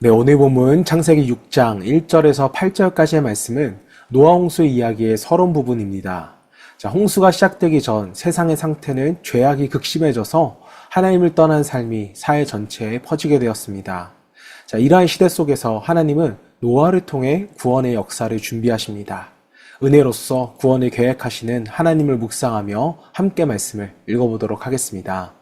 네, 오늘 본문 창세기 6장 1절에서 8절까지의 말씀은 노아 홍수 이야기의 서론 부분입니다. 자, 홍수가 시작되기 전 세상의 상태는 죄악이 극심해져서 하나님을 떠난 삶이 사회 전체에 퍼지게 되었습니다. 자, 이러한 시대 속에서 하나님은 노아를 통해 구원의 역사를 준비하십니다. 은혜로서 구원을 계획하시는 하나님을 묵상하며 함께 말씀을 읽어보도록 하겠습니다.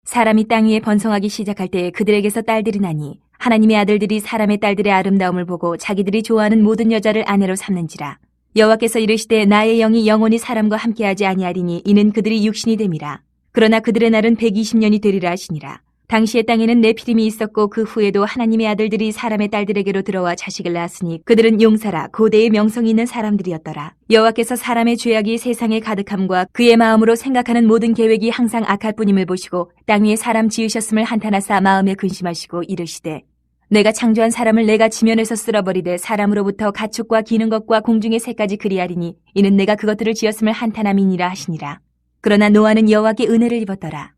사람이 땅 위에 번성하기 시작할 때 그들에게서 딸들이 나니 하나님의 아들들이 사람의 딸들의 아름다움을 보고 자기들이 좋아하는 모든 여자를 아내로 삼는지라. 여호와께서 이르시되 나의 영이 영원히 사람과 함께하지 아니하리니 이는 그들이 육신이 됨이라. 그러나 그들의 날은 120년이 되리라 하시니라. 당시의 땅에는 네피림이 있었고 그 후에도 하나님의 아들들이 사람의 딸들에게로 들어와 자식을 낳았으니 그들은 용사라 고대의 명성이 있는 사람들이었더라. 여호와께서 사람의 죄악이 세상에 가득함과 그의 마음으로 생각하는 모든 계획이 항상 악할 뿐임을 보시고 땅 위에 사람 지으셨음을 한탄하사 마음에 근심하시고 이르시되 내가 창조한 사람을 내가 지면에서 쓸어버리되 사람으로부터 가축과 기는 것과 공중의 새까지 그리하리니 이는 내가 그것들을 지었음을 한탄함이니라 하시니라. 그러나 노아는 여호와께 은혜를 입었더라.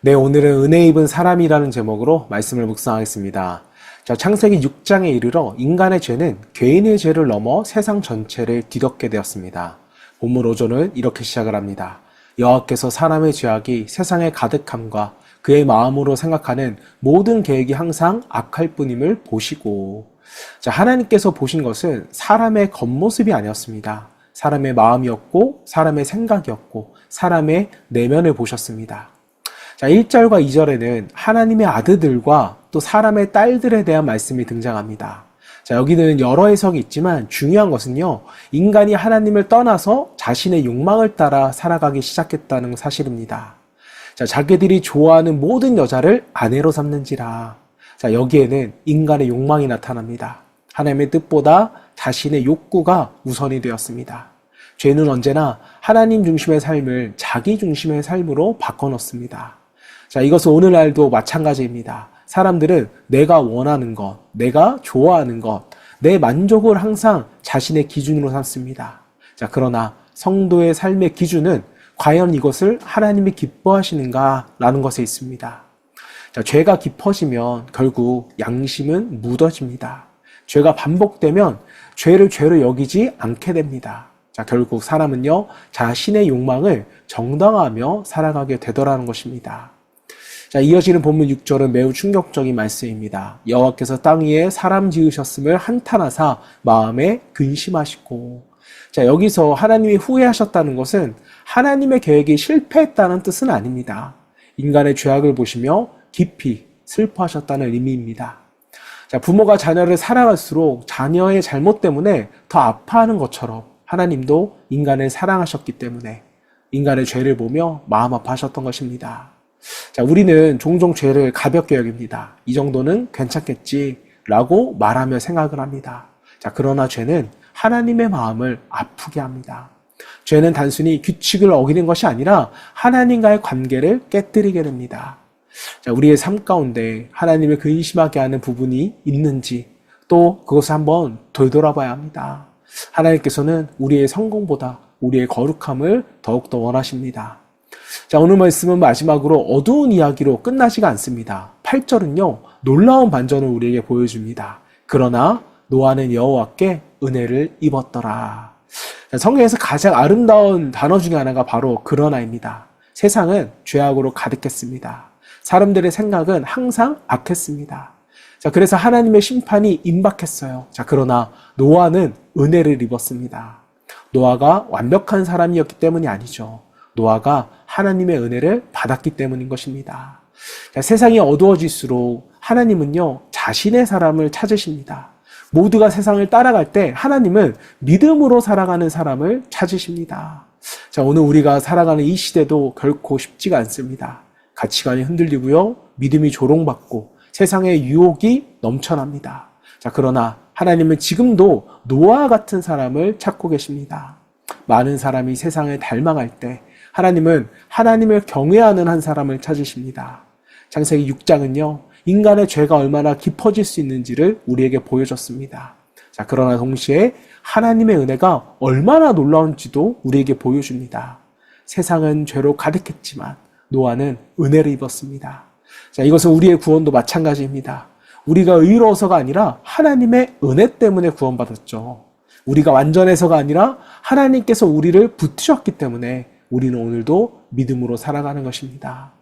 네, 오늘은 은혜 입은 사람이라는 제목으로 말씀을 묵상하겠습니다. 자, 창세기 6장에 이르러 인간의 죄는 개인의 죄를 넘어 세상 전체를 뒤덮게 되었습니다. 본문 5절은 이렇게 시작을 합니다. 여호와께서 사람의 죄악이 세상에 가득함과 그의 마음으로 생각하는 모든 계획이 항상 악할 뿐임을 보시고. 자, 하나님께서 보신 것은 사람의 겉모습이 아니었습니다. 사람의 마음이었고 사람의 생각이었고 사람의 내면을 보셨습니다. 자, 1절과 2절에는 하나님의 아들들과 또 사람의 딸들에 대한 말씀이 등장합니다. 자, 여기는 여러 해석이 있지만 중요한 것은요, 인간이 하나님을 떠나서 자신의 욕망을 따라 살아가기 시작했다는 사실입니다. 자, 자기들이 좋아하는 모든 여자를 아내로 삼는지라. 자, 여기에는 인간의 욕망이 나타납니다. 하나님의 뜻보다 자신의 욕구가 우선이 되었습니다. 죄는 언제나 하나님 중심의 삶을 자기 중심의 삶으로 바꿔놓습니다. 자, 이것은 오늘날도 마찬가지입니다. 사람들은 내가 원하는 것, 내가 좋아하는 것, 내 만족을 항상 자신의 기준으로 삼습니다. 자, 그러나 성도의 삶의 기준은 과연 이것을 하나님이 기뻐하시는가라는 것에 있습니다. 자, 죄가 깊어지면 결국 양심은 묻어집니다. 죄가 반복되면 죄를 죄로 여기지 않게 됩니다. 자, 결국 사람은요, 자신의 욕망을 정당화하며 살아가게 되더라는 것입니다. 자, 이어지는 본문 6절은 매우 충격적인 말씀입니다. 여호와께서 땅 위에 사람 지으셨음을 한탄하사 마음에 근심하시고. 자, 여기서 하나님이 후회하셨다는 것은 하나님의 계획이 실패했다는 뜻은 아닙니다. 인간의 죄악을 보시며 깊이 슬퍼하셨다는 의미입니다. 자, 부모가 자녀를 사랑할수록 자녀의 잘못 때문에 더 아파하는 것처럼 하나님도 인간을 사랑하셨기 때문에 인간의 죄를 보며 마음 아파하셨던 것입니다. 자, 우리는 종종 죄를 가볍게 여깁니다. 이 정도는 괜찮겠지라고 말하며 생각을 합니다. 자, 그러나 죄는 하나님의 마음을 아프게 합니다. 죄는 단순히 규칙을 어기는 것이 아니라 하나님과의 관계를 깨뜨리게 됩니다. 자, 우리의 삶 가운데 하나님을 근심하게 하는 부분이 있는지 또 그것을 한번 되돌아봐야 합니다. 하나님께서는 우리의 성공보다 우리의 거룩함을 더욱더 원하십니다. 자, 오늘 말씀은 마지막으로 어두운 이야기로 끝나지가 않습니다. 8절은요, 놀라운 반전을 우리에게 보여줍니다. 그러나 노아는 여호와께 은혜를 입었더라. 자, 성경에서 가장 아름다운 단어 중에 하나가 바로 그러나입니다. 세상은 죄악으로 가득했습니다. 사람들의 생각은 항상 악했습니다. 자, 그래서 하나님의 심판이 임박했어요. 자, 그러나 노아는 은혜를 입었습니다. 노아가 완벽한 사람이었기 때문이 아니죠. 노아가 하나님의 은혜를 받았기 때문인 것입니다. 자, 세상이 어두워질수록 하나님은요, 자신의 사람을 찾으십니다. 모두가 세상을 따라갈 때 하나님은 믿음으로 살아가는 사람을 찾으십니다. 자, 오늘 우리가 살아가는 이 시대도 결코 쉽지가 않습니다. 가치관이 흔들리고요, 믿음이 조롱받고 세상의 유혹이 넘쳐납니다. 자, 그러나 하나님은 지금도 노아 같은 사람을 찾고 계십니다. 많은 사람이 세상을 닮아갈 때 하나님은 하나님을 경외하는 한 사람을 찾으십니다. 창세기 6장은요, 인간의 죄가 얼마나 깊어질 수 있는지를 우리에게 보여줬습니다. 자, 그러나 동시에 하나님의 은혜가 얼마나 놀라운지도 우리에게 보여줍니다. 세상은 죄로 가득했지만 노아는 은혜를 입었습니다. 자, 이것은 우리의 구원도 마찬가지입니다. 우리가 의로워서가 아니라 하나님의 은혜 때문에 구원받았죠. 우리가 완전해서가 아니라 하나님께서 우리를 붙으셨기 때문에 우리는 오늘도 믿음으로 살아가는 것입니다.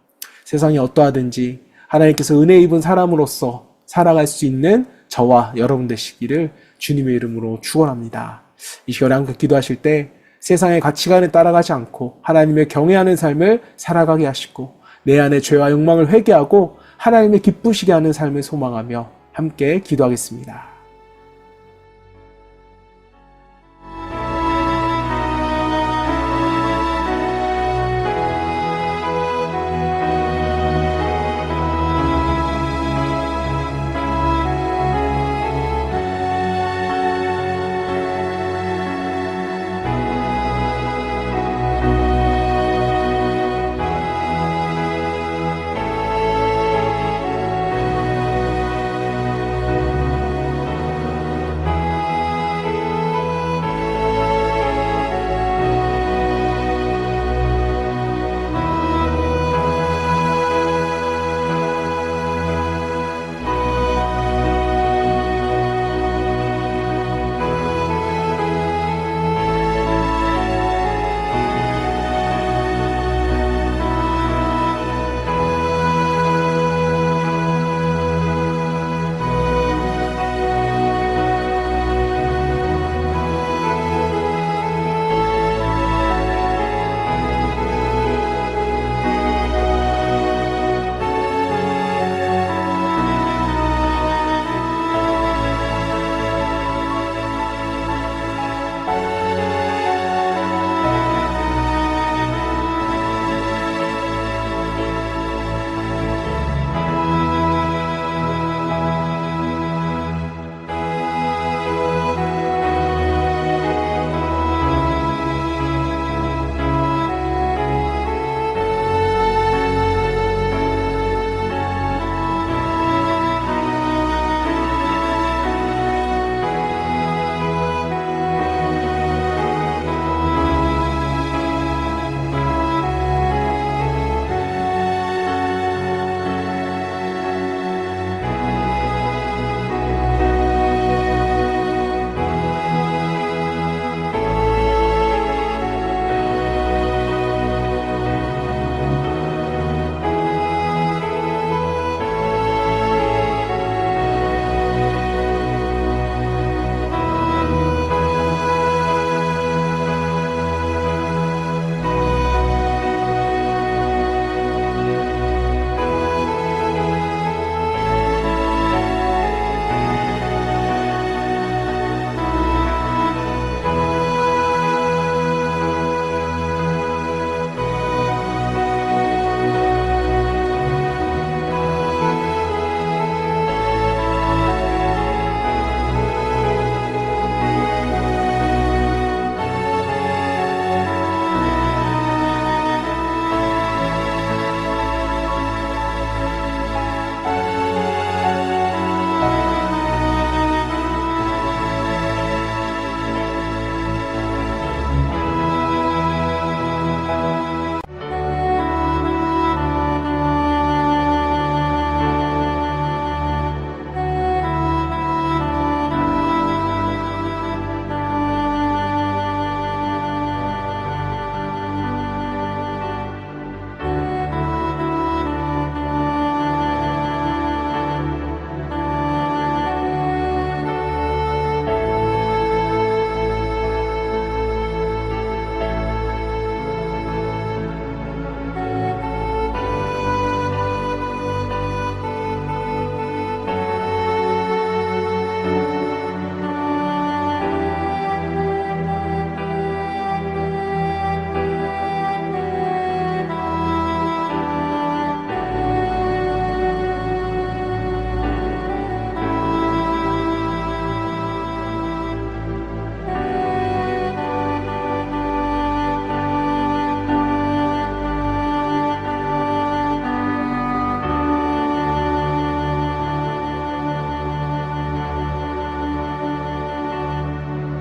세상이 어떠하든지 하나님께서 은혜 입은 사람으로서 살아갈 수 있는 저와 여러분 되시기를 주님의 이름으로 축원합니다. 이 시간에 함께 기도하실 때 세상의 가치관에 따라가지 않고 하나님의 경외하는 삶을 살아가게 하시고 내 안의 죄와 욕망을 회개하고 하나님의 기쁘시게 하는 삶을 소망하며 함께 기도하겠습니다.